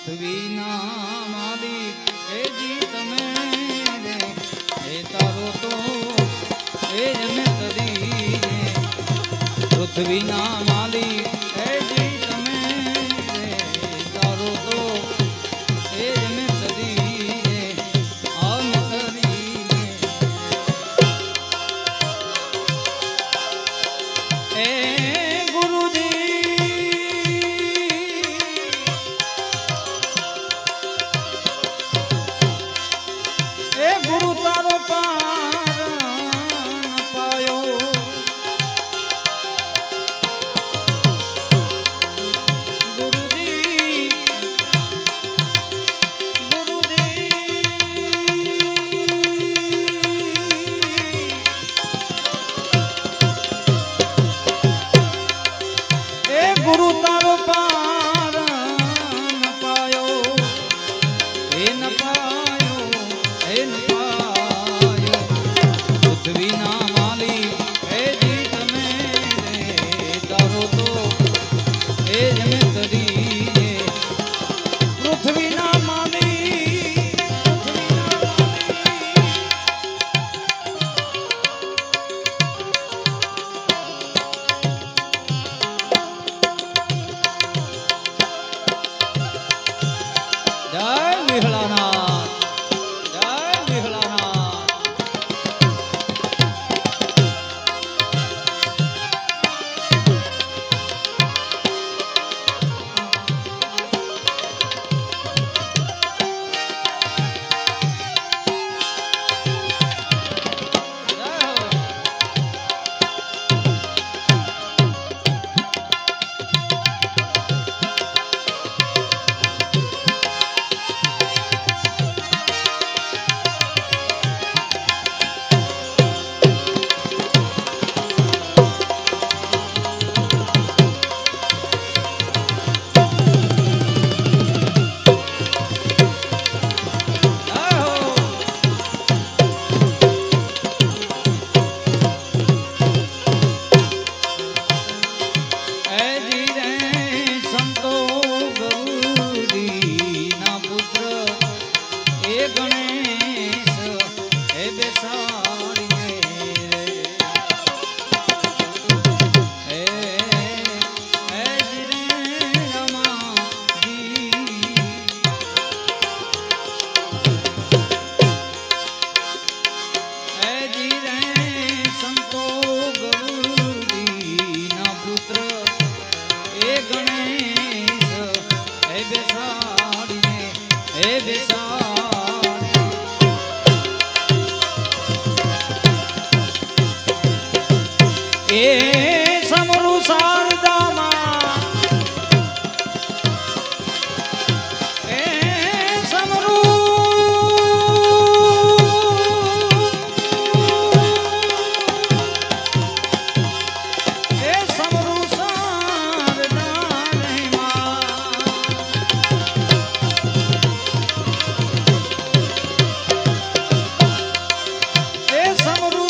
પૃથ્વીના માલિક એ જી તમે રે એ તારો તો એ જમે તરી રે પૃથ્વીના માલિક એ જી તમે રે તારો તો એ જમે તરી રે આમ તરી રે એ ગુરુ તારો પાર ન પાયો ગુરુજી એ ગુરુ તારો પાર ન પાયો એ ન પાયો એ ન પૃથ્વીના માલિક એ જી તમે રે તારો તો એ જમે તરી પૃથ્વીના માલિક જય વિહળાનાથ જય વિહળાનાથ એ સમરૂ શારદામાં એ સમરૂ એ સમરૂ શારદામાં એ સમરૂ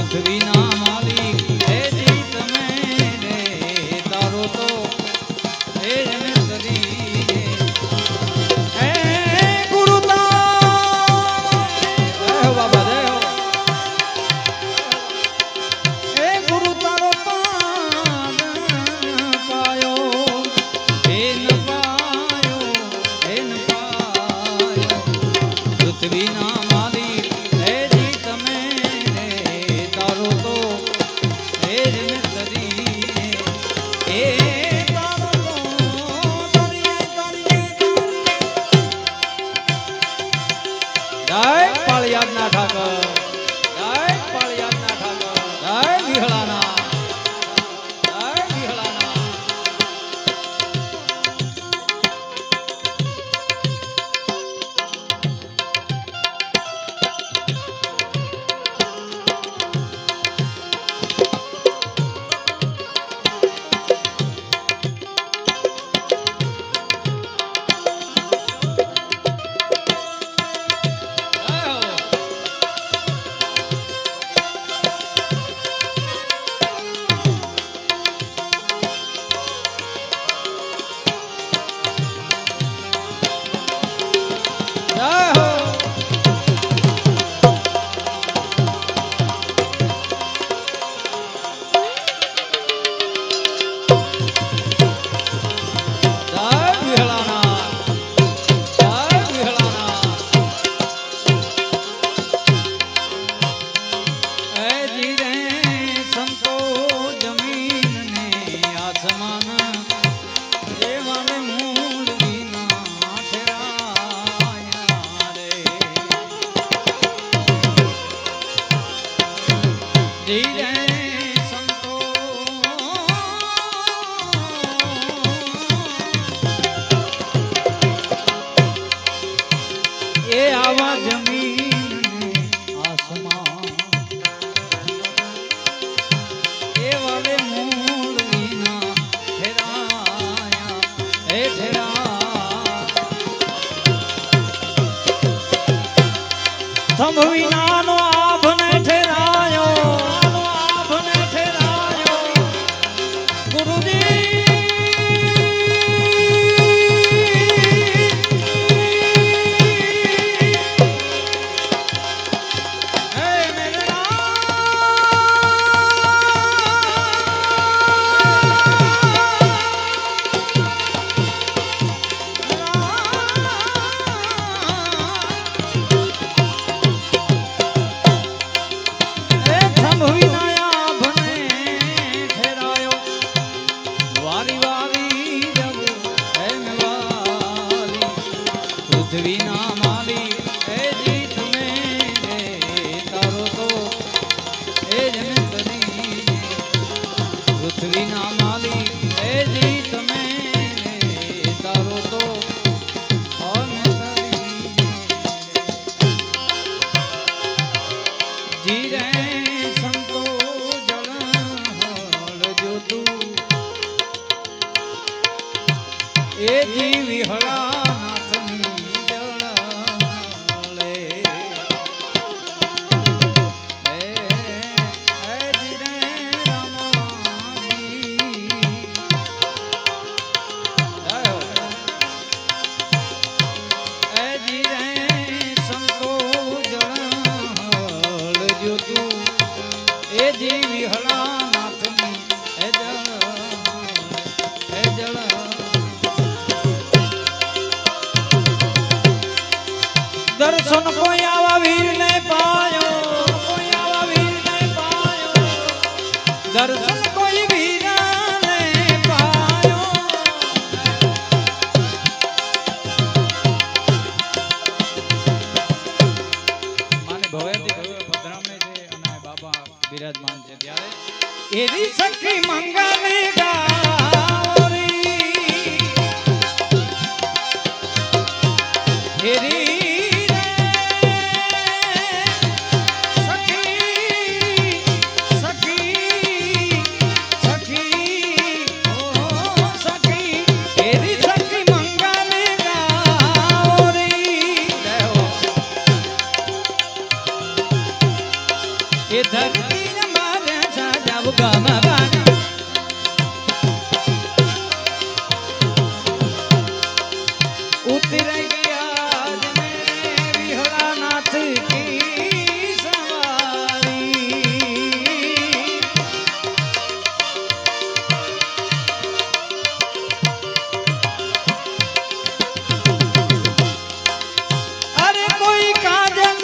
પૃથ્વીના માલિક એ જી તમે રે તારો તો એ જમે તરી હે ગુરુ જય બાબા જય એ ગુરુ તારો પાર પાયો એ ન પાયો એ ન પાયો પૃથ્વીના માલિક એ જી તમે તારો તો ધીરે સંતો એ આવા જમીન આસમાન એ વાવે મૂળ વિના ઠેરાયા એ થંભ વિનાનો આભને ઠેરાયો ગુરુજી પૃથ્વીના માલી એ જીત મેરે તારો તો એ જ નંદની પૃથ્વીના માલી એ જીત મેરે તારો તો જીરે સંતો જળ જો તું એ જીવી હળા દર્શન કોઈ આવા વીરને પાયો દર્શન કોઈ વીરને પાયો માને ભવેથી ભવે પધરામે છે અને બાબા બિરાજમાન છે ત્યારે એરી સખી મંગલે ગાવરી એરી એ ધરતી અમારે સાજાવ ગામમાં ઉતર ગયા વિહળા નાથ કી સવારી અરે કોઈ કાજલ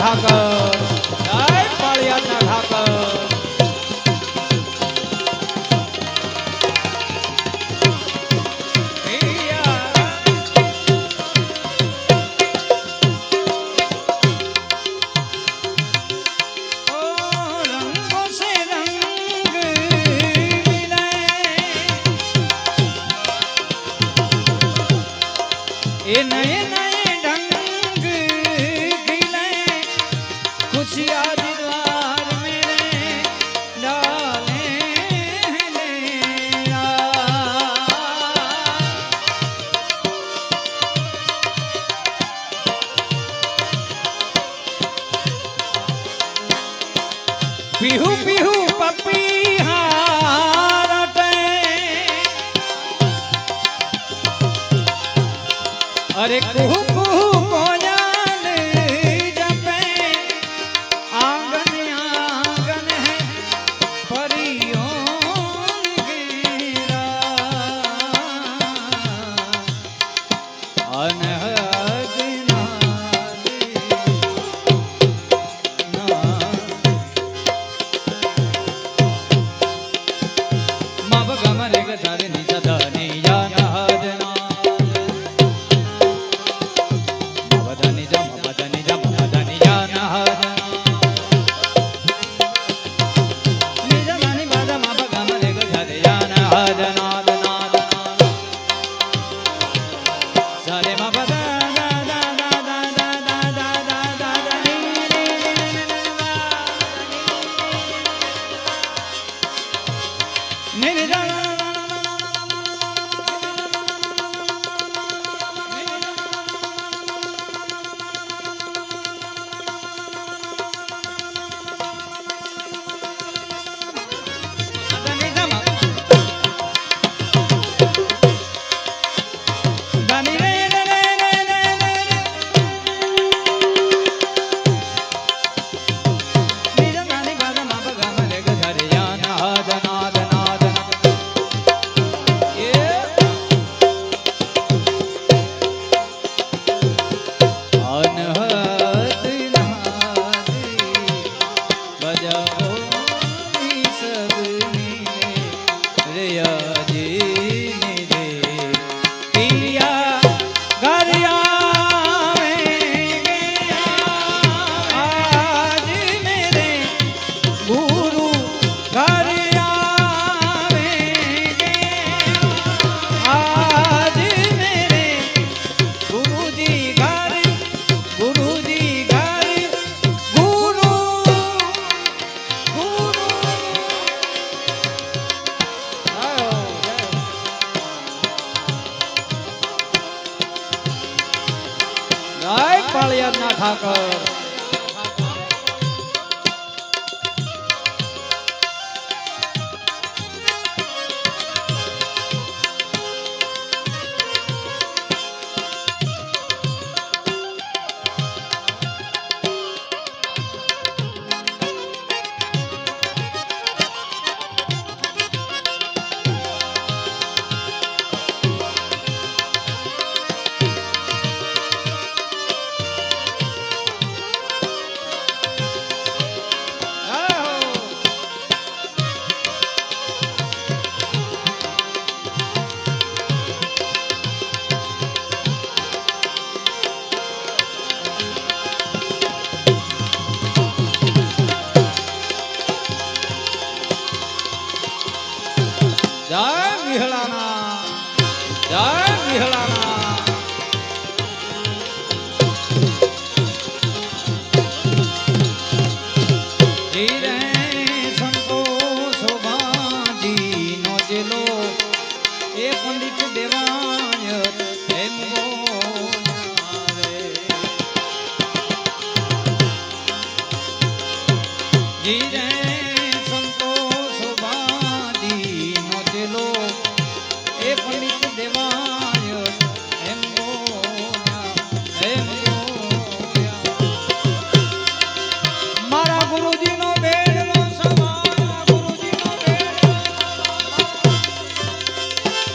ઠાકર જય પાળિયાદના ઠાકર ये नए नए ढंग खिले खुशियाँ द्वार मेरे डाले लेना पीहू पीहू पपी अरे कुहू कुहू कोयल जपे आंगन आंगन है परियों घेरा अनहद मब गमरे गधर निजधनी પાળિયાદના ઠાકર जय विहलाना जय विहलाना जी रे संतोष बाजी नो जिलो ए पंडित देवाय प्रेम बोलावे जी रे संतोष बाजी नो जिलो ए पंडित देवा